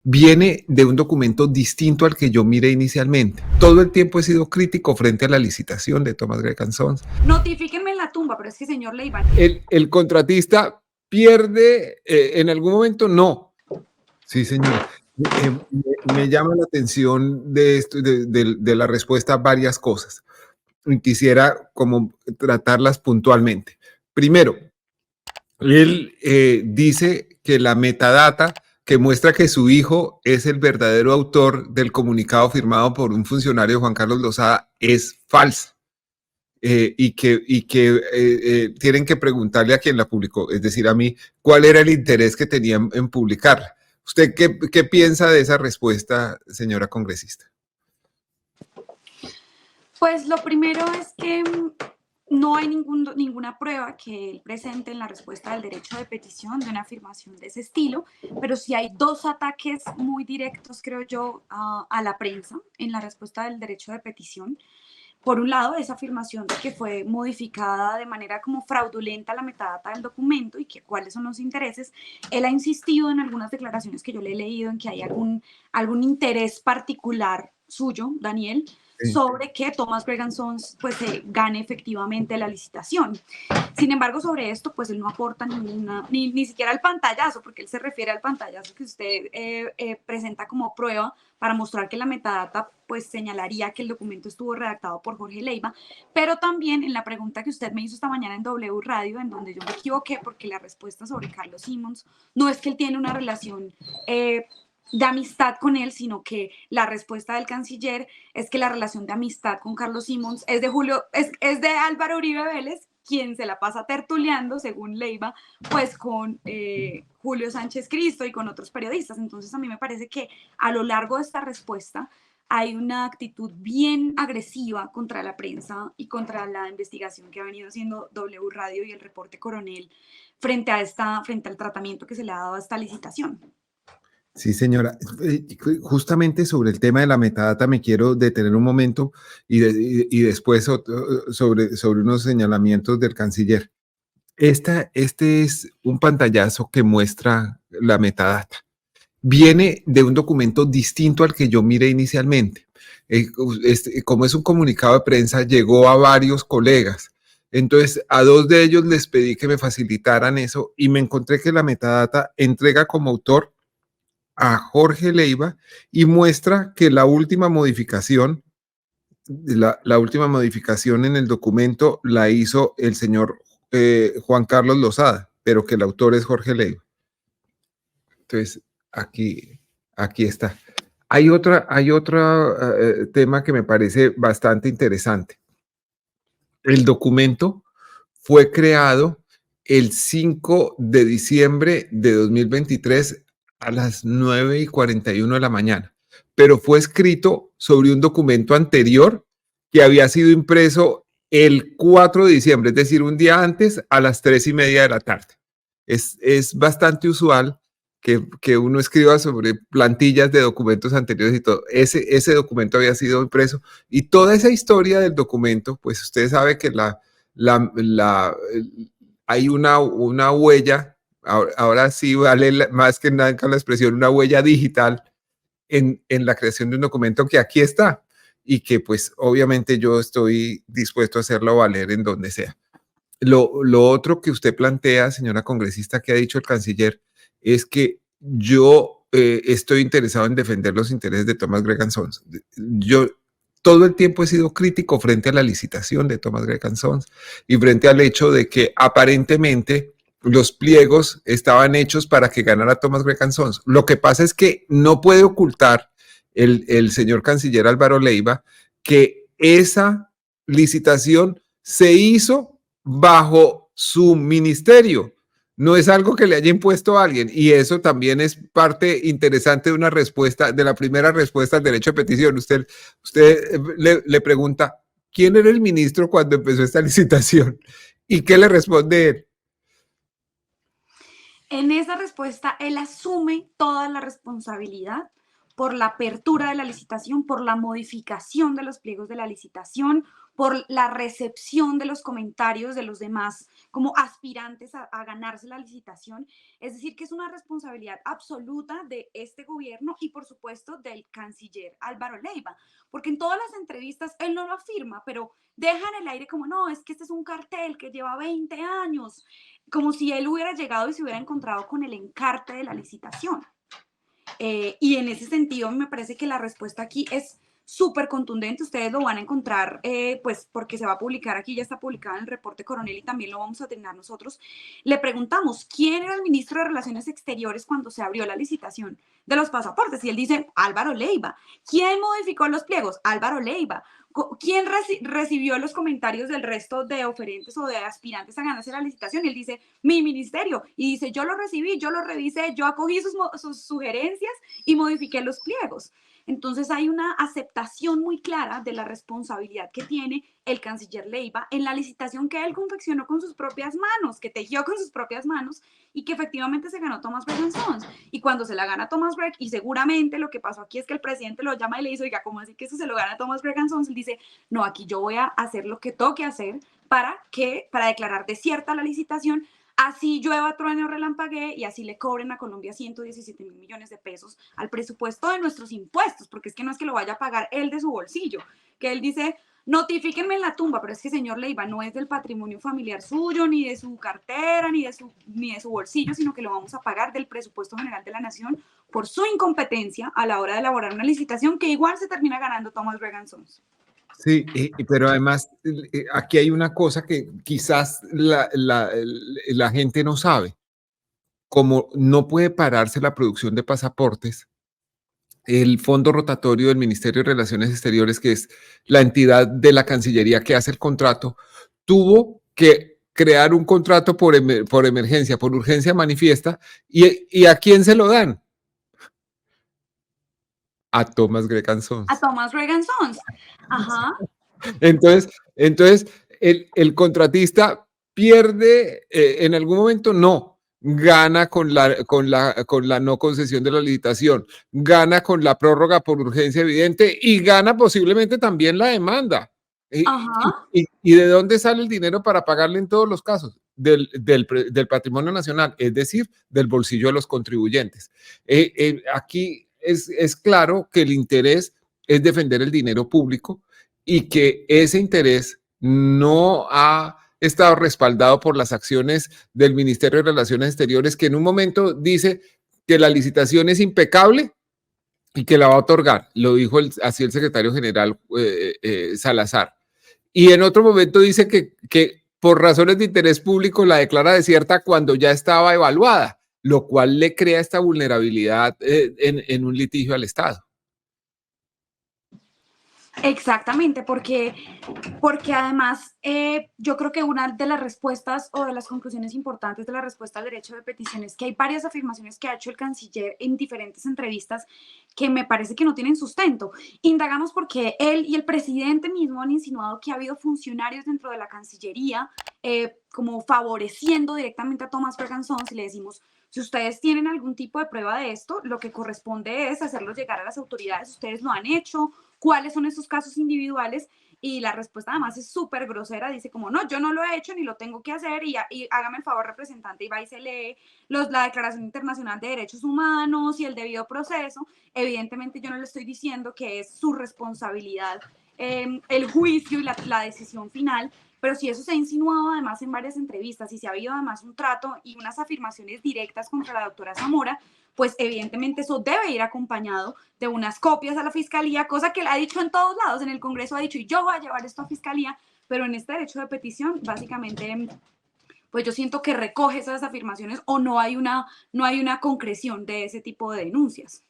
viene de un documento distinto al que yo miré inicialmente. Todo el tiempo he sido crítico frente a la licitación de Thomas Gregg Sons. Notifíquenme en la tumba, pero es que, señor Leiva. El contratista pierde en algún momento, no. Sí, señor. Me llama la atención de esto, de la respuesta varias cosas. Quisiera como tratarlas puntualmente. Primero, él dice que la metadata que muestra que su hijo es el verdadero autor del comunicado firmado por un funcionario, Juan Carlos Lozada, es falsa. Y que tienen que preguntarle a quien la publicó, es decir, a mí, cuál era el interés que tenían en publicarla. ¿Usted qué piensa de esa respuesta, señora congresista? Pues lo primero es que no hay ninguna prueba que él presente en la respuesta del derecho de petición de una afirmación de ese estilo, pero sí hay dos ataques muy directos, creo yo, a la prensa en la respuesta del derecho de petición. Por un lado, esa afirmación de que fue modificada de manera como fraudulenta la metadata del documento y que cuáles son los intereses. Él ha insistido en algunas declaraciones que yo le he leído en que hay algún interés particular suyo, Daniel, sobre que Thomas Gregg Sons pues gane efectivamente la licitación. Sin embargo, sobre esto, pues él no aporta ni siquiera el pantallazo, porque él se refiere al pantallazo que usted presenta como prueba para mostrar que la metadata pues señalaría que el documento estuvo redactado por Jorge Leiva, pero también en la pregunta que usted me hizo esta mañana en W Radio, en donde yo me equivoqué porque la respuesta sobre Carlos Simmons no es que él tiene una relación de amistad con él, sino que la respuesta del canciller es que la relación de amistad con Carlos Simmons es de Álvaro Uribe Vélez, quien se la pasa tertuleando, según Leiva, pues con Julio Sánchez Cristo y con otros periodistas. Entonces a mí me parece que a lo largo de esta respuesta hay una actitud bien agresiva contra la prensa y contra la investigación que ha venido haciendo W Radio y el reporte Coronel frente al tratamiento que se le ha dado a esta licitación. Sí, señora. Justamente sobre el tema de la metadata me quiero detener un momento y después sobre unos señalamientos del canciller. Este es un pantallazo que muestra la metadata. Viene de un documento distinto al que yo miré inicialmente. Como es un comunicado de prensa, llegó a varios colegas. Entonces, a dos de ellos les pedí que me facilitaran eso y me encontré que la metadata entrega como autor a Jorge Leiva y muestra que la última modificación en el documento la hizo el señor Juan Carlos Lozada, pero que el autor es Jorge Leiva. Entonces, aquí está. Hay otro tema que me parece bastante interesante. El documento fue creado el 5 de diciembre de 2023 a las 9:41 de la mañana, pero fue escrito sobre un documento anterior que había sido impreso el 4 de diciembre, es decir, un día antes a las 3:30 de la tarde. Es bastante usual que uno escriba sobre plantillas de documentos anteriores y todo. Ese documento había sido impreso y toda esa historia del documento, pues usted sabe que hay una huella, ahora sí vale más que nada con la expresión, una huella digital en la creación de un documento que aquí está y que pues obviamente yo estoy dispuesto a hacerlo valer en donde sea. Lo otro que usted plantea, señora congresista, que ha dicho el canciller, es que yo estoy interesado en defender los intereses de Thomas Gregg Sons. Yo todo el tiempo he sido crítico frente a la licitación de Thomas Gregg Sons y frente al hecho de que aparentemente los pliegos estaban hechos para que ganara Thomas Gregg Sons. Lo que pasa es que no puede ocultar el señor canciller Álvaro Leiva que esa licitación se hizo bajo su ministerio. No es algo que le haya impuesto a alguien y eso también es parte interesante de una respuesta, de la primera respuesta al derecho de petición. Usted le pregunta, ¿quién era el ministro cuando empezó esta licitación? ¿Y qué le responde él? En esa respuesta, él asume toda la responsabilidad por la apertura de la licitación, por la modificación de los pliegos de la licitación, por la recepción de los comentarios de los demás como aspirantes a ganarse la licitación. Es decir, que es una responsabilidad absoluta de este gobierno y, por supuesto, del canciller Álvaro Leiva, porque en todas las entrevistas él no lo afirma, pero deja en el aire como, no, es que este es un cartel que lleva 20 años, como si él hubiera llegado y se hubiera encontrado con el encarte de la licitación. Y en ese sentido me parece que la respuesta aquí es súper contundente. Ustedes lo van a encontrar, pues porque se va a publicar aquí, ya está publicado en el reporte Coronel y también lo vamos a tener nosotros. Le preguntamos, ¿quién era el ministro de Relaciones Exteriores cuando se abrió la licitación de los pasaportes? Y él dice, Álvaro Leiva. ¿Quién modificó los pliegos? Álvaro Leiva. ¿Quién recibió los comentarios del resto de oferentes o de aspirantes a ganarse la licitación? Y él dice, mi ministerio. Y dice, yo lo recibí, yo lo revisé, yo acogí sus sugerencias y modifiqué los pliegos. Entonces hay una aceptación muy clara de la responsabilidad que tiene el canciller Leiva en la licitación que él confeccionó con sus propias manos, que tejió con sus propias manos y que efectivamente se ganó Thomas Breg & Sons. Y cuando se la gana Thomas Breg, y seguramente lo que pasó aquí es que el presidente lo llama y le dice, oiga, ¿cómo así que eso se lo gana Thomas Breg & Sons? Él dice, no, aquí yo voy a hacer lo que toque hacer para declarar desierta la licitación, así llueva, truene o relampaguee y así le cobren a Colombia 117 mil millones de pesos al presupuesto de nuestros impuestos, porque es que no es que lo vaya a pagar él de su bolsillo, que él dice, notifíquenme en la tumba, pero es que señor Leiva no es del patrimonio familiar suyo, ni de su cartera, ni de su bolsillo, sino que lo vamos a pagar del presupuesto general de la nación por su incompetencia a la hora de elaborar una licitación que igual se termina ganando Thomas Breg & Sons. Sí, pero además aquí hay una cosa que quizás la gente no sabe. Como no puede pararse la producción de pasaportes, el fondo rotatorio del Ministerio de Relaciones Exteriores, que es la entidad de la Cancillería que hace el contrato, tuvo que crear un contrato por emergencia, por urgencia manifiesta, y ¿a quién se lo dan? A Thomas Breg & Sons. A Thomas Breg & Sons. Ajá. Entonces el contratista pierde en algún momento, no, gana con la no concesión de la licitación, gana con la prórroga por urgencia evidente y gana posiblemente también la demanda. ¿Y de dónde sale el dinero para pagarle en todos los casos? Del patrimonio nacional, es decir, del bolsillo de los contribuyentes. Aquí es claro que el interés es defender el dinero público y que ese interés no ha estado respaldado por las acciones del Ministerio de Relaciones Exteriores, que en un momento dice que la licitación es impecable y que la va a otorgar. Lo dijo así el secretario general Salazar. Y en otro momento dice que por razones de interés público la declara desierta cuando ya estaba evaluada, lo cual le crea esta vulnerabilidad en un litigio al Estado. Exactamente, porque además yo creo que una de las respuestas o de las conclusiones importantes de la respuesta al derecho de petición es que hay varias afirmaciones que ha hecho el canciller en diferentes entrevistas que me parece que no tienen sustento. Indagamos porque él y el presidente mismo han insinuado que ha habido funcionarios dentro de la Cancillería como favoreciendo directamente a Thomas Breg & Sons, y le decimos, si ustedes tienen algún tipo de prueba de esto, lo que corresponde es hacerlos llegar a las autoridades. Ustedes lo han hecho. ¿Cuáles son esos casos individuales? Y la respuesta además es súper grosera, dice como, no, yo no lo he hecho ni lo tengo que hacer y hágame el favor, representante, y va y se lee la Declaración Internacional de Derechos Humanos y el debido proceso. Evidentemente yo no le estoy diciendo que es su responsabilidad el juicio y la decisión final, pero si eso se ha insinuado además en varias entrevistas y si ha habido además un trato y unas afirmaciones directas contra la doctora Zamora, pues evidentemente eso debe ir acompañado de unas copias a la fiscalía, cosa que él ha dicho en todos lados, en el Congreso ha dicho, y yo voy a llevar esto a fiscalía, pero en este derecho de petición, básicamente, pues yo siento que recoge esas afirmaciones o no hay una concreción de ese tipo de denuncias.